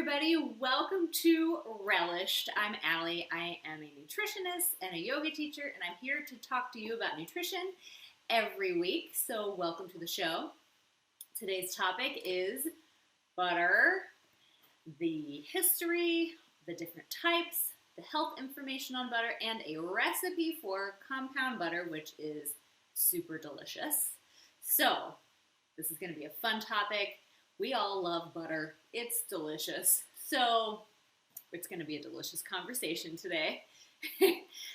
everybody. Welcome to Relished. I'm Alli. I am a nutritionist and a yoga teacher, and I'm here to talk to you about nutrition every week. So welcome to the show. Today's topic is butter, the history, the different types, the health information on butter, and a recipe for compound butter, which is super delicious. So this is going to be a fun topic. We all love butter. It's delicious. So it's going to be a delicious conversation today.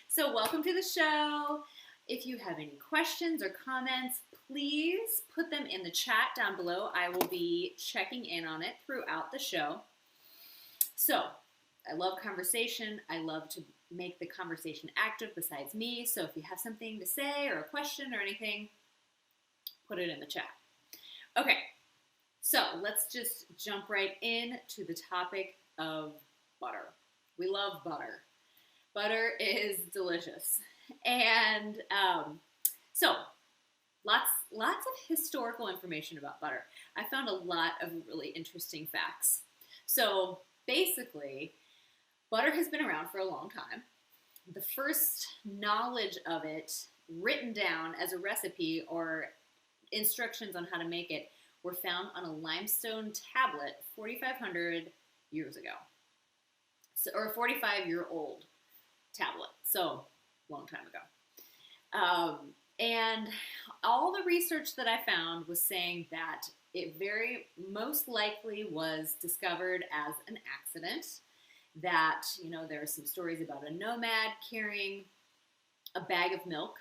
So welcome to the show. If you have any questions or comments, please put them in the chat down below. I will be checking in on it throughout the show. So I love conversation. I love to make the conversation active besides me. So if you have something to say or a question or anything, put it in the chat. Okay. So let's just jump right into the topic of butter. We love butter. Butter is delicious. And so lots of historical information about butter. I found a lot of really interesting facts. So basically, butter has been around for a long time. The first knowledge of it written down as a recipe or instructions on how to make it were found on a limestone tablet 4,500 years ago. So, or a 45-year-old tablet, so long time ago. And all the research that I found was saying that it very most likely was discovered as an accident, that, you know, there are some stories about a nomad carrying a bag of milk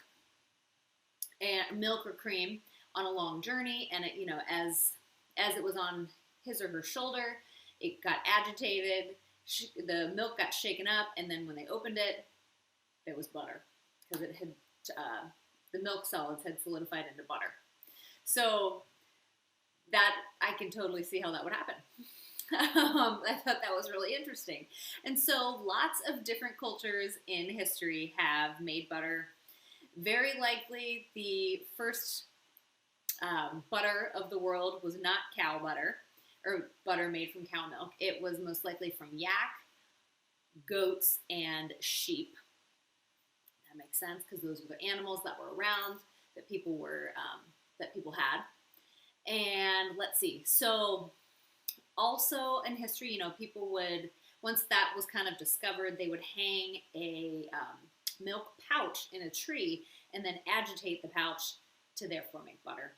or cream on a long journey, and it, you know, as it was on his or her shoulder, it got agitated, the milk got shaken up, and then when they opened it, there was butter, because it had, the milk solids had solidified into butter. So that, I can totally see how that would happen. I thought that was really interesting. And so lots of different cultures in history have made butter. Very likely the first butter of the world was not cow butter, or butter made from cow milk. It was most likely from yak, goats, and sheep. That makes sense, because those were the animals that were around, that people had. And let's see. So also in history, you know, people would, once that was kind of discovered, they would hang a milk pouch in a tree and then agitate the pouch to therefore make butter.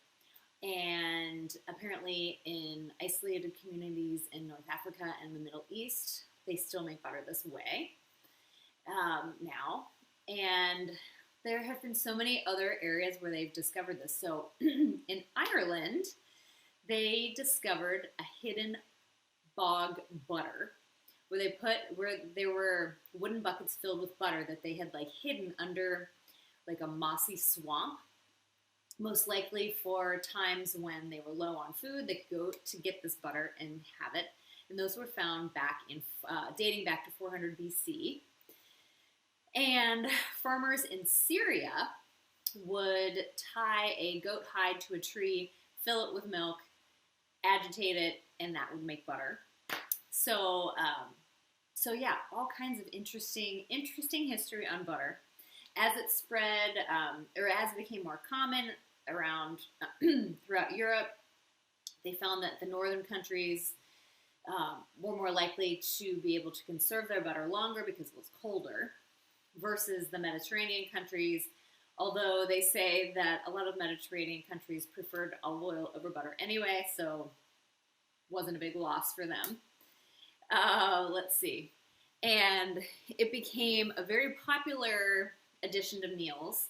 And apparently in isolated communities in North Africa and the Middle East, they still make butter this way now. And there have been so many other areas where they've discovered this. So in Ireland, they discovered a hidden bog butter where there were wooden buckets filled with butter that they had like hidden under like a mossy swamp. Most likely for times when they were low on food, they could go to get this butter and have it. And those were found back in, dating back to 400 BC. And farmers in Syria would tie a goat hide to a tree, fill it with milk, agitate it, and that would make butter. So, so yeah, all kinds of interesting history on butter. As it spread, or as it became more common around throughout Europe, they found that the northern countries were more likely to be able to conserve their butter longer because it was colder, versus the Mediterranean countries, although they say that a lot of Mediterranean countries preferred olive oil over butter anyway, so wasn't a big loss for them. Let's see. And it became a very popular addition to meals,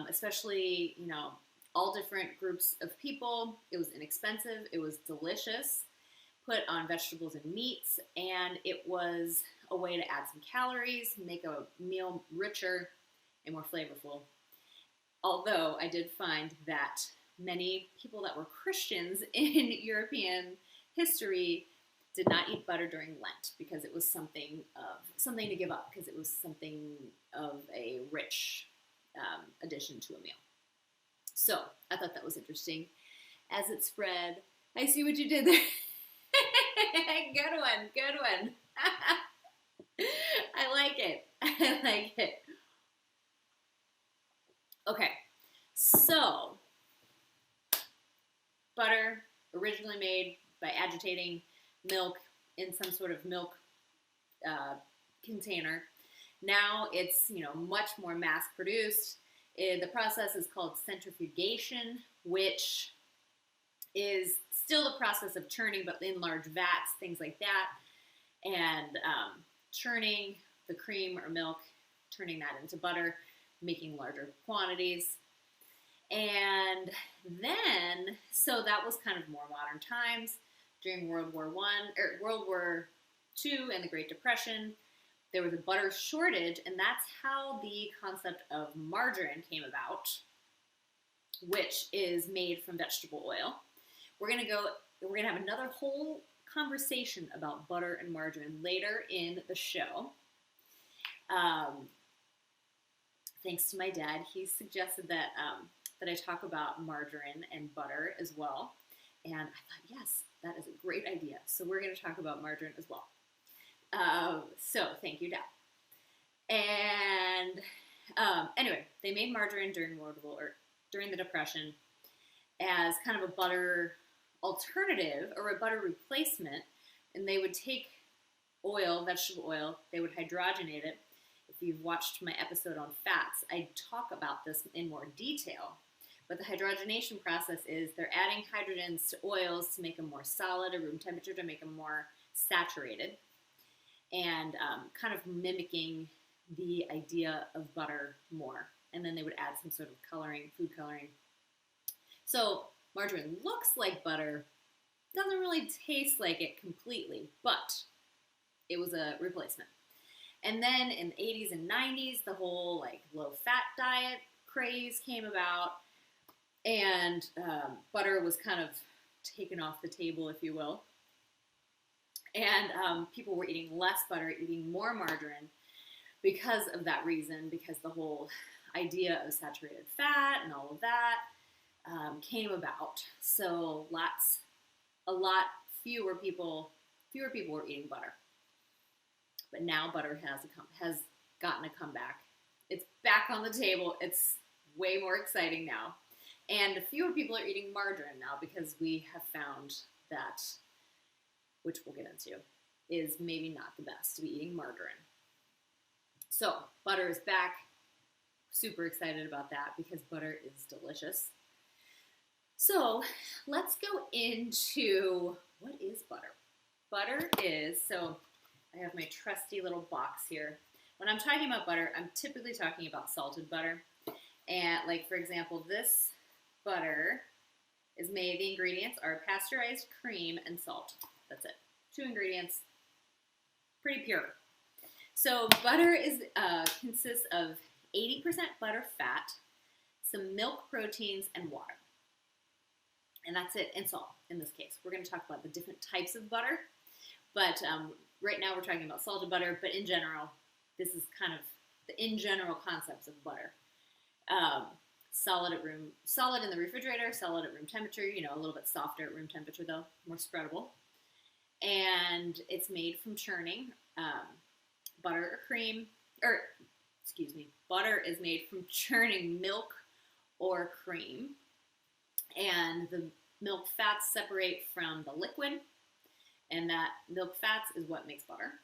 especially, you know, all different groups of people. It was inexpensive, it was delicious, put on vegetables and meats, and it was a way to add some calories, make a meal richer and more flavorful. Although I did find that many people that were Christians in European history did not eat butter during Lent because it was something to give up, because it was something of a rich addition to a meal. So I thought that was interesting. As it spread, I see what you did there. Good one, good one. I like it. I like it. Okay, so butter originally made by agitating milk in some sort of milk container. Now it's much more mass produced. The process is called centrifugation, which is still the process of churning, but in large vats, things like that, and churning the cream or milk, turning that into butter, making larger quantities. And then, so that was kind of more modern times during World War II and the Great Depression. There was a butter shortage, and that's how the concept of margarine came about, which is made from vegetable oil. We're gonna have another whole conversation about butter and margarine later in the show. Thanks to my dad, he suggested that I talk about margarine and butter as well, and I thought, yes, that is a great idea. So we're going to talk about margarine as well. So thank you, Dad. And anyway, they made margarine during the Depression as kind of a butter alternative or a butter replacement, and they would take oil, vegetable oil, they would hydrogenate it. If you've watched my episode on fats, I talk about this in more detail. But the hydrogenation process is they're adding hydrogens to oils to make them more solid at room temperature, to make them more saturated, and kind of mimicking the idea of butter more. And then they would add some sort of coloring, food coloring. So margarine looks like butter, doesn't really taste like it completely, but it was a replacement. And then in the 80s and 90s, the whole low-fat diet craze came about, and butter was kind of taken off the table, if you will. And people were eating less butter, eating more margarine because of that reason, because the whole idea of saturated fat and all of that came about. So fewer people were eating butter. But now butter has gotten a comeback. It's back on the table. It's way more exciting now. And fewer people are eating margarine now because we have found that, which we'll get into, is maybe not the best to be eating margarine. So butter is back. Super excited about that because butter is delicious. So let's go into what is butter. Butter is, so I have my trusty little box here. When I'm talking about butter, I'm typically talking about salted butter. And for example, this butter is made, the ingredients are pasteurized cream and salt. That's it. 2 ingredients, pretty pure. So butter consists of 80% butter fat, some milk proteins, and water. And that's it, and salt in this case. We're going to talk about the different types of butter, but right now we're talking about salted butter, but in general, this is kind of the in general concepts of butter. Solid in the refrigerator, solid at room temperature, a little bit softer at room temperature though, more spreadable. And it's made from churning. Butter is made from churning milk or cream. And the milk fats separate from the liquid, and that milk fats is what makes butter.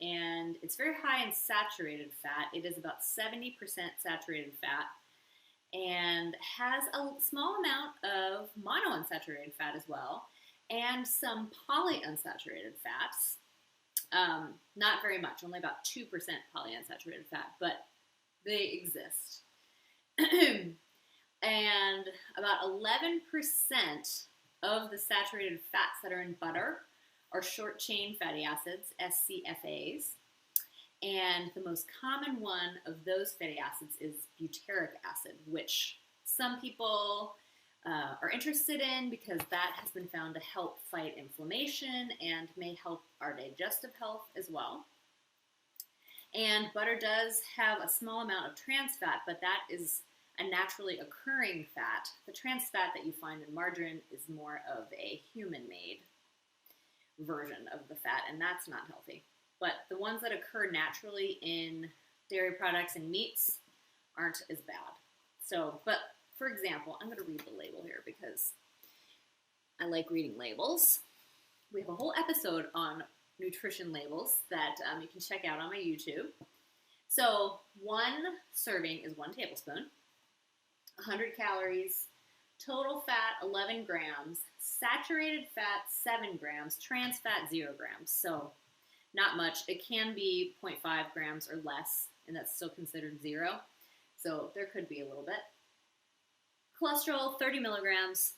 And it's very high in saturated fat. It is about 70% saturated fat, and has a small amount of monounsaturated fat as well, and some polyunsaturated fats. Not very much, only about 2% polyunsaturated fat, but they exist. And about 11% of the saturated fats that are in butter are short-chain fatty acids, SCFAs. And the most common one of those fatty acids is butyric acid, which some people are interested in because that has been found to help fight inflammation and may help our digestive health as well. And butter does have a small amount of trans fat, but that is a naturally occurring fat. The trans fat that you find in margarine is more of a human-made version of the fat, and that's not healthy. But the ones that occur naturally in dairy products and meats aren't as bad. So, but for example, I'm going to read the label here because I like reading labels. We have a whole episode on nutrition labels that you can check out on my YouTube. So, one serving is 1 tablespoon, 100 calories, total fat 11 grams, saturated fat 7 grams, trans fat 0 grams. So, not much. It can be 0.5 grams or less, and that's still considered 0. So, there could be a little bit. Cholesterol 30 milligrams,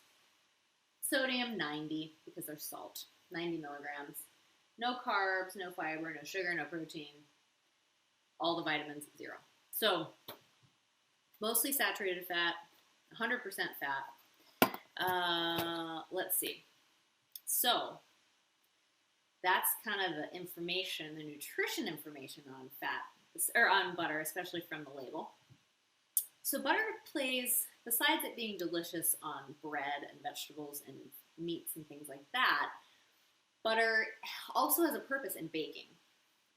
sodium 90 because there's salt, 90 milligrams. No carbs, no fiber, no sugar, no protein. All the vitamins, 0. So, mostly saturated fat, 100% fat. Let's see. So, that's kind of the information, the nutrition information on fat, or on butter, especially from the label. So, butter plays, besides it being delicious on bread and vegetables and meats and things like that, butter also has a purpose in baking.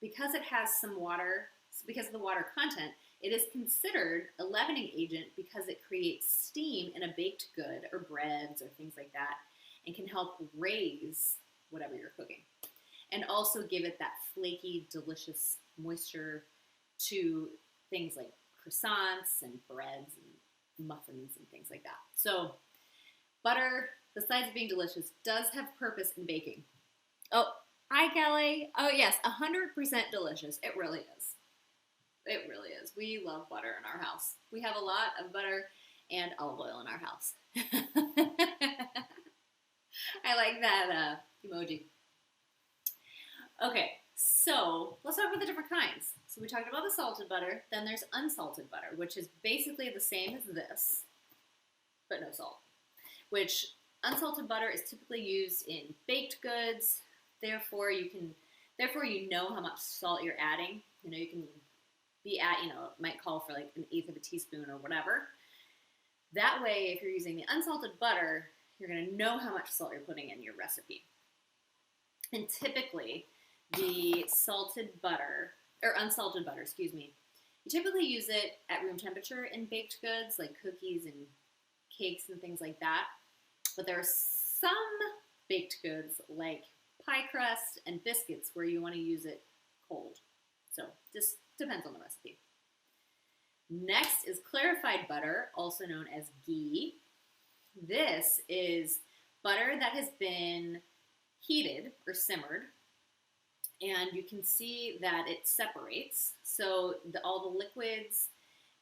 Because it has some water, because of the water content, it is considered a leavening agent because it creates steam in a baked good or breads or things like that and can help raise whatever you're cooking. And also give it that flaky, delicious moisture to things like croissants and breads and muffins and things like that. So butter, besides being delicious, does have purpose in baking. Oh, hi, Kelly. Oh, yes, 100% delicious. It really is. It really is. We love butter in our house. We have a lot of butter and olive oil in our house. I like that emoji. Okay, so let's talk about the different kinds. So we talked about the salted butter. Then there's unsalted butter, which is basically the same as this, but no salt. Which unsalted butter is typically used in baked goods. Therefore, you know how much salt you're adding. You know, you can be at, it might call for like 1/8 of a teaspoon or whatever. That way, if you're using the unsalted butter, you're going to know how much salt you're putting in your recipe. And typically, the salted butter, or unsalted butter, you typically use it at room temperature in baked goods, like cookies and cakes and things like that. But there are some baked goods, like pie crust and biscuits, where you want to use it cold. So, just depends on the recipe. Next is clarified butter, also known as ghee. This is butter that has been heated or simmered, and you can see that it separates. So all the liquids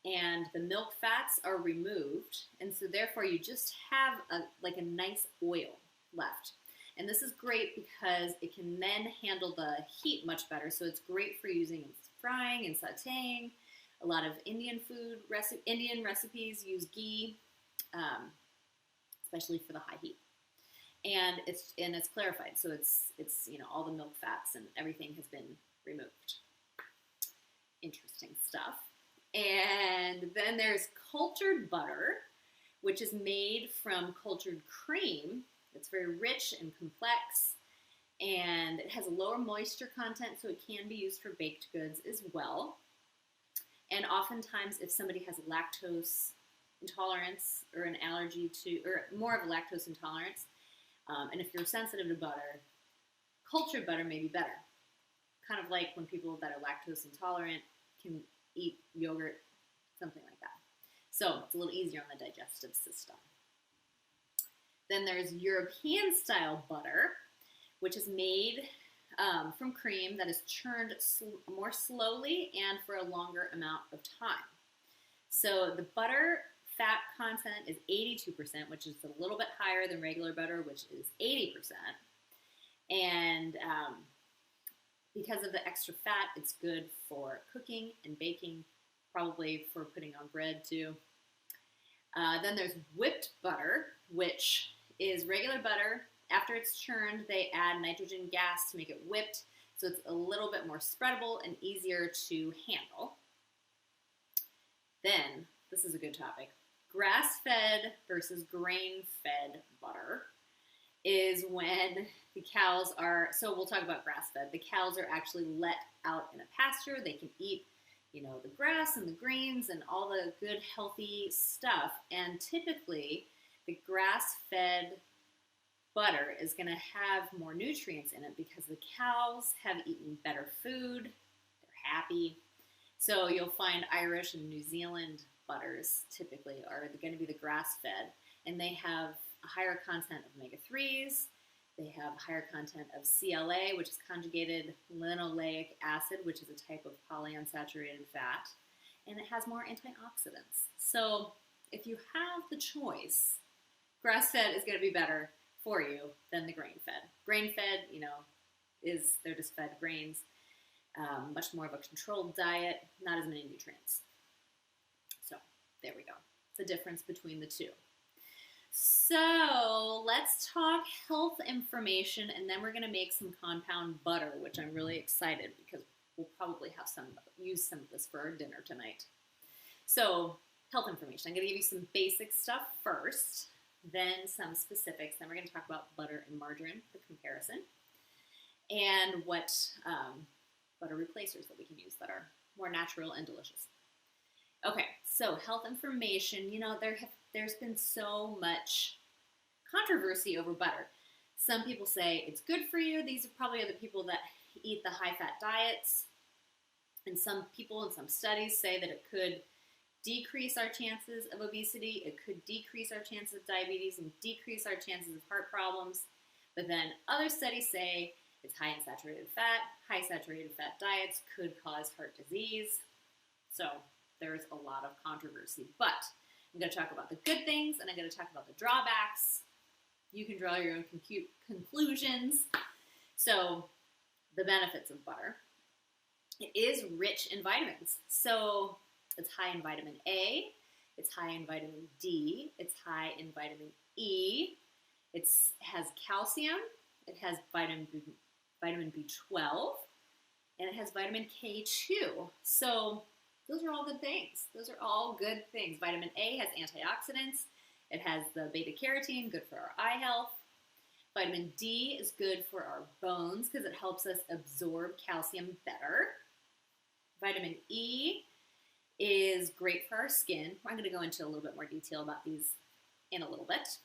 and the milk fats are removed, and so therefore you just have a nice oil left. And this is great because it can then handle the heat much better. So it's great for using in frying and sautéing. A lot of Indian recipes use ghee, especially for the high heat. And it's clarified, so it's all the milk fats and everything has been removed. Interesting stuff. And then there's cultured butter, which is made from cultured cream. It's very rich and complex, and it has a lower moisture content, so it can be used for baked goods as well. And oftentimes, if somebody has lactose intolerance or an allergy to, or more of a lactose intolerance, and if you're sensitive to butter, cultured butter may be better. Kind of like when people that are lactose intolerant can eat yogurt, something like that. So it's a little easier on the digestive system. Then there's European-style butter, which is made from cream that is churned more slowly and for a longer amount of time. So the butter fat content is 82%, which is a little bit higher than regular butter, which is 80%. And because of the extra fat, it's good for cooking and baking, probably for putting on bread too. Then there's whipped butter, which is regular butter. After it's churned, they add nitrogen gas to make it whipped, so it's a little bit more spreadable and easier to handle. Then, this is a good topic, grass-fed versus grain-fed butter. is when the cows are, so we'll talk about grass-fed. The cows are actually let out in a pasture. They can eat, the grass and the greens and all the good, healthy stuff. And typically, the grass-fed butter is going to have more nutrients in it because the cows have eaten better food. They're happy. So you'll find Irish and New Zealand butters typically are going to be the grass-fed, and they have a higher content of omega-3s. They have a higher content of CLA, which is conjugated linoleic acid, which is a type of polyunsaturated fat, and it has more antioxidants. So if you have the choice, grass-fed is going to be better for you than the grain-fed. Grain-fed, they're just fed grains, much more of a controlled diet, not as many nutrients. So there we go, the difference between the two. So let's talk health information, and then we're going to make some compound butter, which I'm really excited because we'll probably use some of this for our dinner tonight. So health information, I'm going to give you some basic stuff first, then some specifics, then we're going to talk about butter and margarine, the comparison, and what butter replacers that we can use that are more natural and delicious. Okay, so health information, there's been so much controversy over butter. Some people say it's good for you. These are probably the people that eat the high-fat diets. And some people in some studies say that it could decrease our chances of obesity. It could decrease our chances of diabetes and decrease our chances of heart problems. But then other studies say it's high in saturated fat. High saturated fat diets could cause heart disease. So there's a lot of controversy. But I'm going to talk about the good things, and I'm going to talk about the drawbacks. You can draw your own conclusions. So the benefits of butter. It is rich in vitamins. So it's high in vitamin A. It's high in vitamin D. It's high in vitamin E. It has calcium. It has vitamin B12. And it has vitamin K2. So those are all good things. Those are all good things. Vitamin A has antioxidants. It has the beta-carotene, good for our eye health. Vitamin D is good for our bones because it helps us absorb calcium better. Vitamin E is great for our skin. I'm going to go into a little bit more detail about these in a little bit.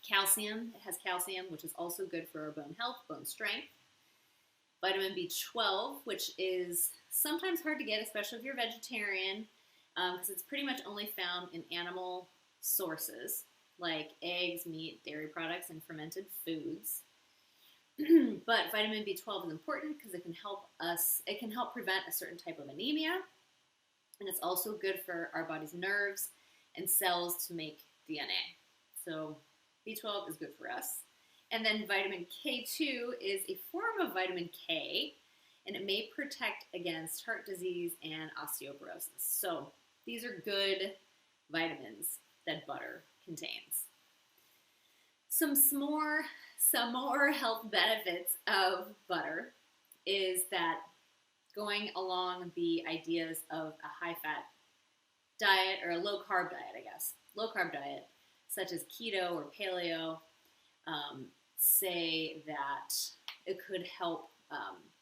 Calcium, it has calcium, which is also good for our bone health, bone strength. Vitamin B12, which is sometimes hard to get, especially if you're vegetarian, because it's pretty much only found in animal sources, like eggs, meat, dairy products, and fermented foods. But vitamin B12 is important because it can help prevent a certain type of anemia, and it's also good for our body's nerves and cells to make DNA. So B12 is good for us. And then vitamin K2 is a form of vitamin K, and it may protect against heart disease and osteoporosis. So these are good vitamins that butter contains. Some more health benefits of butter is that going along the ideas of a high-fat diet, or a low-carb diet, I guess. Low-carb diet, such as keto or paleo, say that it could help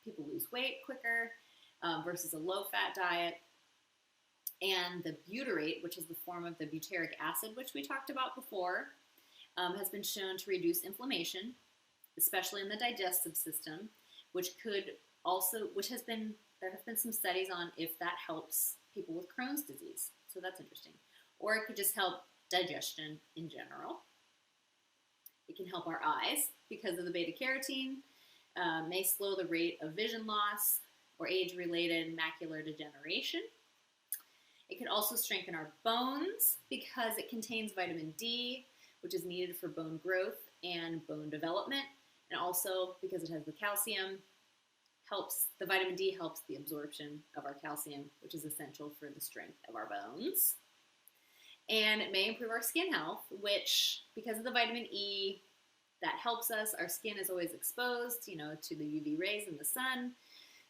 people lose weight quicker versus a low-fat diet. And the butyrate, which is the form of the butyric acid, which we talked about before, has been shown to reduce inflammation, especially in the digestive system, there have been some studies on if that helps people with Crohn's disease. So that's interesting. Or it could just help digestion in general. It can help our eyes because of the beta-carotene, may slow the rate of vision loss or age-related macular degeneration. It can also strengthen our bones because it contains vitamin D, which is needed for bone growth and bone development. And also because it has the calcium, the vitamin D helps the absorption of our calcium, which is essential for the strength of our bones. And it may improve our skin health, which, because of the vitamin E, that helps us. Our skin is always exposed, to the UV rays in the sun.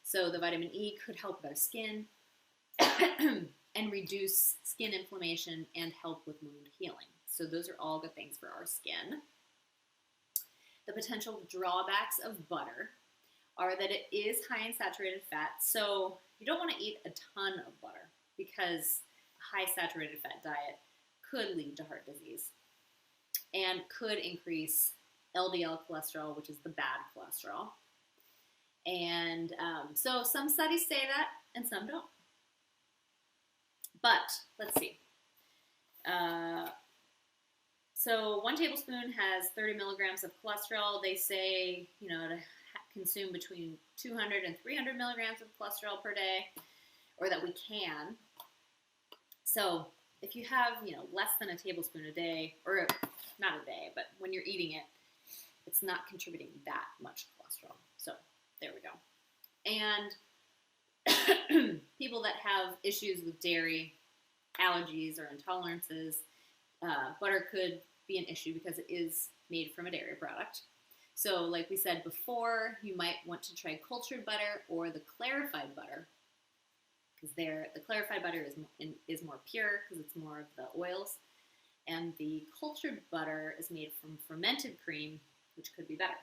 So the vitamin E could help with our skin and reduce skin inflammation and help with wound healing. So those are all good things for our skin. The potential drawbacks of butter are that it is high in saturated fat, so you don't want to eat a ton of butter because a high saturated fat diet could lead to heart disease and could increase LDL cholesterol, which is the bad cholesterol. And so some studies say that and some don't. But let's see. So 1 tablespoon has 30 milligrams of cholesterol. They say, to consume between 200 and 300 milligrams of cholesterol per day, or that we can. So if you have, less than a tablespoon a day, or not a day, but when you're eating it, it's not contributing that much cholesterol. So there we go. And people that have issues with dairy, allergies, or intolerances, butter could be an issue because it is made from a dairy product. So like we said before, you might want to try cultured butter or the clarified butter, because the clarified butter is more pure because it's more of the oils, and the cultured butter is made from fermented cream, which could be better.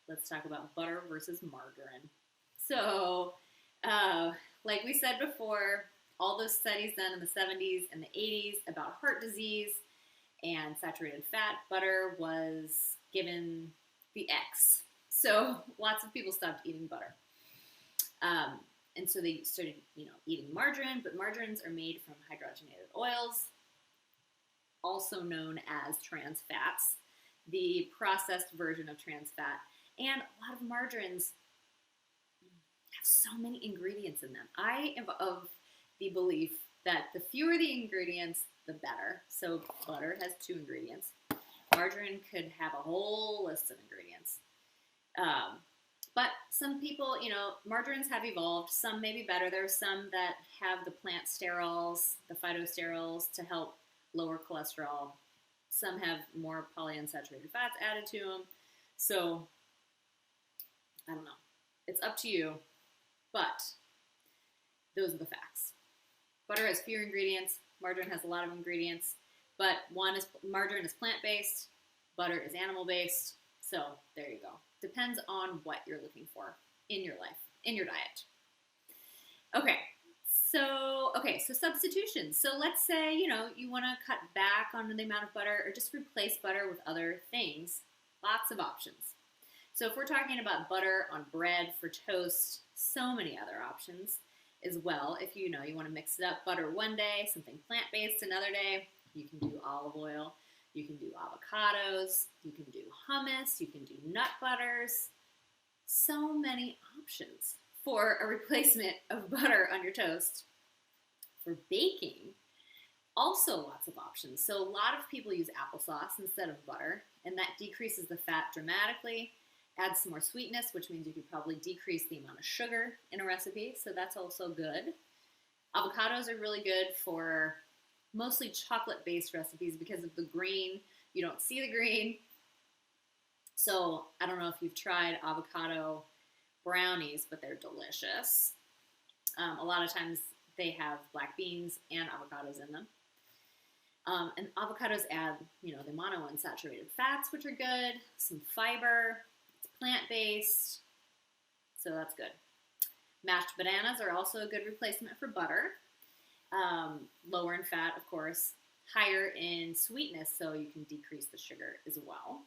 Let's talk about butter versus margarine. So, like we said before, all those studies done in the 70s and the 80s about heart disease and saturated fat, butter was given the X. So lots of people stopped eating butter. And so they started, eating margarine, but margarines are made from hydrogenated oils, also known as trans fats, the processed version of trans fat. And a lot of margarines have so many ingredients in them. I am of the belief that the fewer the ingredients, the better. So butter has 2 ingredients. Margarine could have a whole list of ingredients. But some people, margarines have evolved. Some may be better. There are some that have the plant sterols, the phytosterols, to help lower cholesterol. Some have more polyunsaturated fats added to them. So, I don't know. It's up to you. But those are the facts. Butter has fewer ingredients. Margarine has a lot of ingredients. But margarine is plant-based. Butter is animal-based. So, there you go. Depends on what you're looking for in your life, in your diet. Okay, so substitutions. So let's say, you want to cut back on the amount of butter or just replace butter with other things. Lots of options. So if we're talking about butter on bread, for toast, so many other options as well. If you want to mix it up, butter one day, something plant-based another day, you can do olive oil. You can do avocados, you can do hummus, you can do nut butters. So many options for a replacement of butter on your toast. For baking, also lots of options. So a lot of people use applesauce instead of butter, and that decreases the fat dramatically, adds some more sweetness, which means you could probably decrease the amount of sugar in a recipe, so that's also good. Avocados are really good for mostly chocolate-based recipes because of the green. You don't see the green. So I don't know if you've tried avocado brownies, but they're delicious. A lot of times they have black beans and avocados in them. And avocados add, the monounsaturated fats, which are good, some fiber, it's plant-based, so that's good. Mashed bananas are also a good replacement for butter. Lower in fat, of course, higher in sweetness, so you can decrease the sugar as well.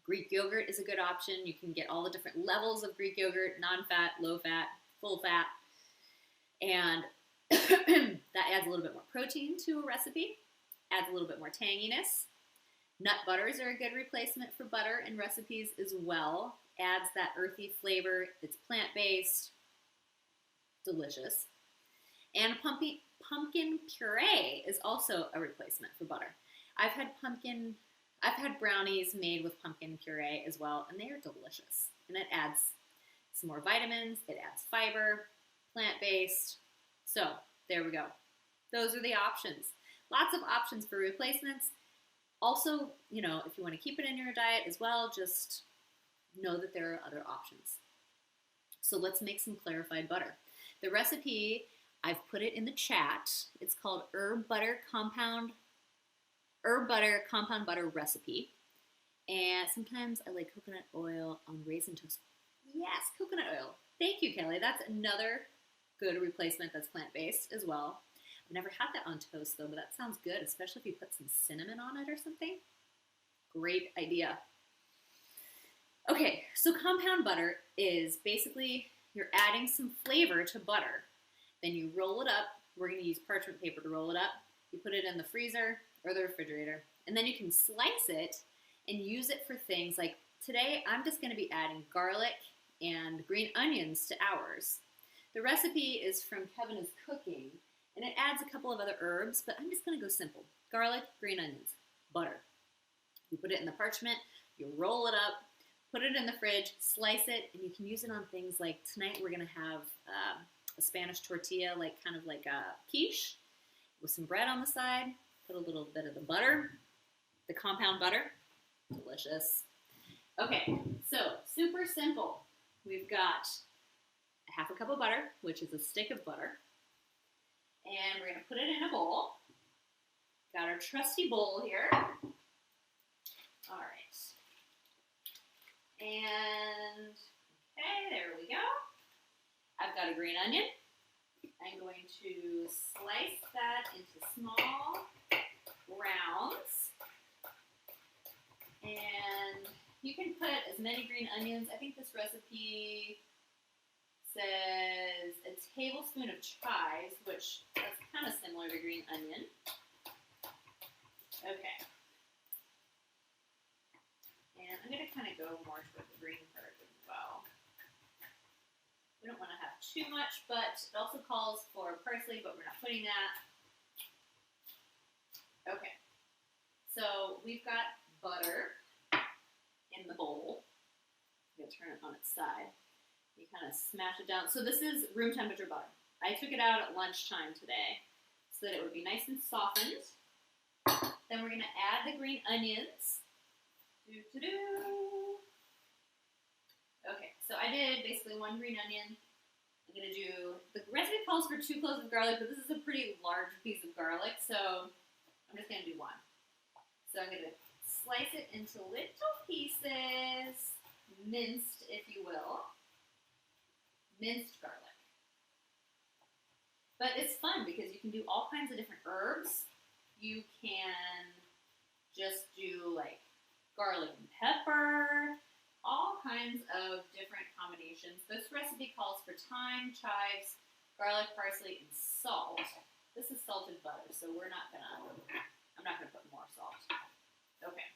Greek yogurt is a good option. You can get all the different levels of Greek yogurt, non-fat, low-fat, full-fat, and that adds a little bit more protein to a recipe, adds a little bit more tanginess. Nut butters are a good replacement for butter in recipes as well. Adds that earthy flavor. It's plant-based, delicious. And pumpkin puree is also a replacement for butter. I've had brownies made with pumpkin puree as well, and they are delicious. And it adds some more vitamins, it adds fiber, plant-based. So, there we go. Those are the options. Lots of options for replacements. Also, if you want to keep it in your diet as well, just know that there are other options. So let's make some clarified butter. The recipe, I've put it in the chat. It's called Herb Butter Compound Butter Recipe. And sometimes I like coconut oil on raisin toast. Yes, coconut oil. Thank you, Kelly. That's another good replacement that's plant-based as well. I've never had that on toast though, but that sounds good, especially if you put some cinnamon on it or something. Great idea. Okay, so compound butter is basically you're adding some flavor to butter. Then you roll it up. We're going to use parchment paper to roll it up. You put it in the freezer or the refrigerator, and then you can slice it and use it for things like today I'm just going to be adding garlic and green onions to ours. The recipe is from Kevin is Cooking, and it adds a couple of other herbs, but I'm just going to go simple. Garlic, green onions, butter. You put it in the parchment, you roll it up, put it in the fridge, slice it, and you can use it on things like tonight we're going to have a Spanish tortilla, like kind of like a quiche with some bread on the side. Put a little bit of the butter, the compound butter. Delicious. Okay, so super simple. We've got a half a cup of butter, which is a stick of butter. And we're going to put it in a bowl. Got our trusty bowl here. All right. And, okay, there we go. I've got a green onion. I'm going to slice that into small rounds. And you can put as many green onions. I think this recipe says a tablespoon of chives, which that's kind of similar to green onion. Okay. And I'm going to kind of go more toward the green part as well. We don't want to have too much, but it also calls for parsley, but we're not putting that. Okay. So we've got butter in the bowl. I'm going to turn it on its side. You kind of smash it down. So this is room temperature butter. I took it out at lunchtime today so that it would be nice and softened. Then we're going to add the green onions. Okay, so I did basically one green onion. I'm going to do, the recipe calls for 2 cloves of garlic, but this is a pretty large piece of garlic, so I'm just going to do 1. So I'm going to slice it into little pieces, minced, if you will. Minced garlic. But it's fun because you can do all kinds of different herbs. You can just do like garlic and pepper, all kinds of different combinations. This recipe calls for thyme, chives, garlic, parsley, and salt. This is salted butter, so I'm not gonna put more salt. Okay.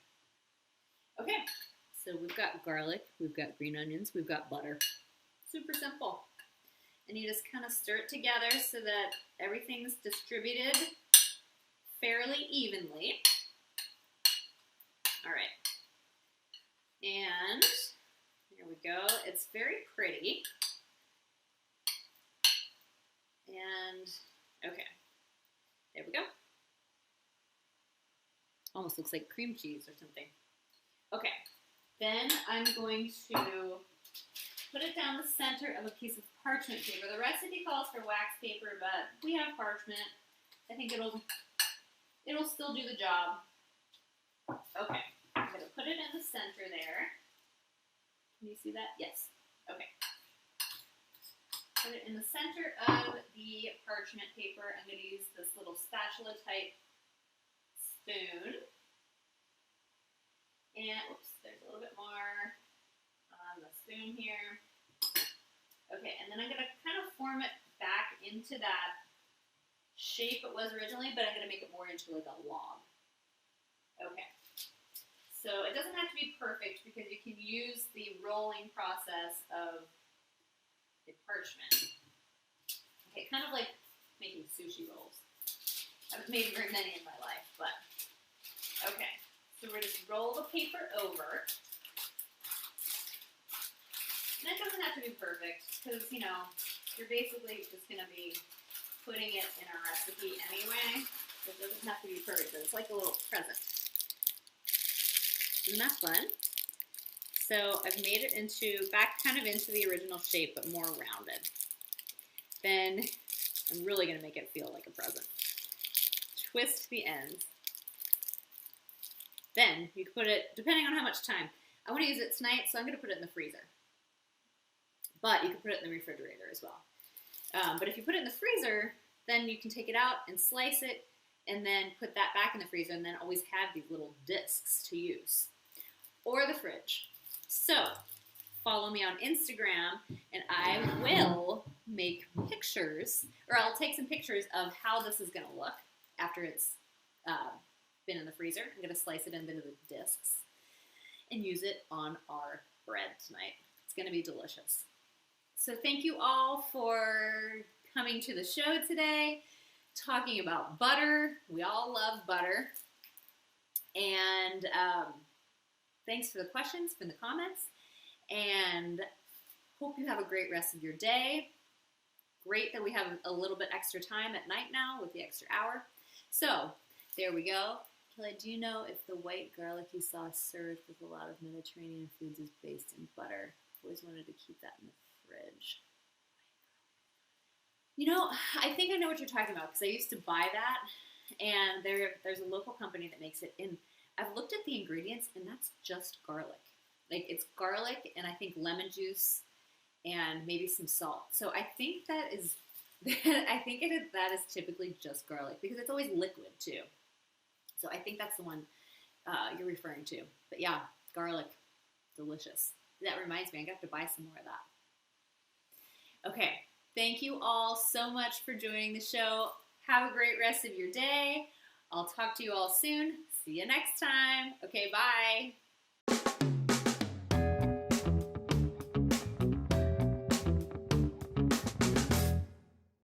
Okay, so we've got garlic, we've got green onions, we've got butter. Super simple. And you just kind of stir it together so that everything's distributed fairly evenly. All right. And here we go. It's very pretty. And, okay. There we go. Almost looks like cream cheese or something. Okay. Then I'm going to put it down the center of a piece of parchment paper. The recipe calls for wax paper, but we have parchment. I think it'll still do the job. Okay, I'm going to put it in the center there. Can you see that? Yes. Okay. Put it in the center of the parchment paper. I'm going to use this little spatula type spoon. And, oops, there's a little bit more on the spoon here. Okay, and then I'm going to kind of form it back into that shape it was originally, but I'm going to make it more into like a log. Okay. So it doesn't have to be perfect because you can use the rolling process of the parchment. Okay, kind of like making sushi rolls. I haven't made very many in my life, but okay. So we're just roll the paper over. And it doesn't have to be perfect because, you know, you're basically just going to be putting it in a recipe anyway. So it doesn't have to be perfect, but it's like a little present. Isn't that fun? So I've made it back kind of into the original shape, but more rounded. Then I'm really going to make it feel like a present. Twist the ends. Then you can put it, depending on how much time. I want to use it tonight, so I'm going to put it in the freezer. But you can put it in the refrigerator as well. But if you put it in the freezer, then you can take it out and slice it and then put that back in the freezer and then always have these little discs to use. Or the fridge. So, follow me on Instagram and I will make pictures, or I'll take some pictures of how this is going to look after it's been in the freezer. I'm going to slice it into the discs and use it on our bread tonight. It's going to be delicious. So thank you all for coming to the show today, talking about butter. We all love butter. And thanks for the questions, for the comments. And hope you have a great rest of your day. Great that we have a little bit extra time at night now with the extra hour. So there we go. Kelly, do you know if the white garlicky sauce served with a lot of Mediterranean foods is based in butter? Always wanted to keep that in the fridge. You know, I think I know what you're talking about because I used to buy that, and there's a local company that makes it. And I've looked at the ingredients, and that's just garlic. Like, it's garlic and I think lemon juice and maybe some salt. So I think that is, that is typically just garlic because it's always liquid too. So I think that's the one you're referring to. But yeah, garlic, delicious. That reminds me, I got to buy some more of that. Okay, thank you all so much for joining the show. Have a great rest of your day. I'll talk to you all soon. See you next time. Okay, bye.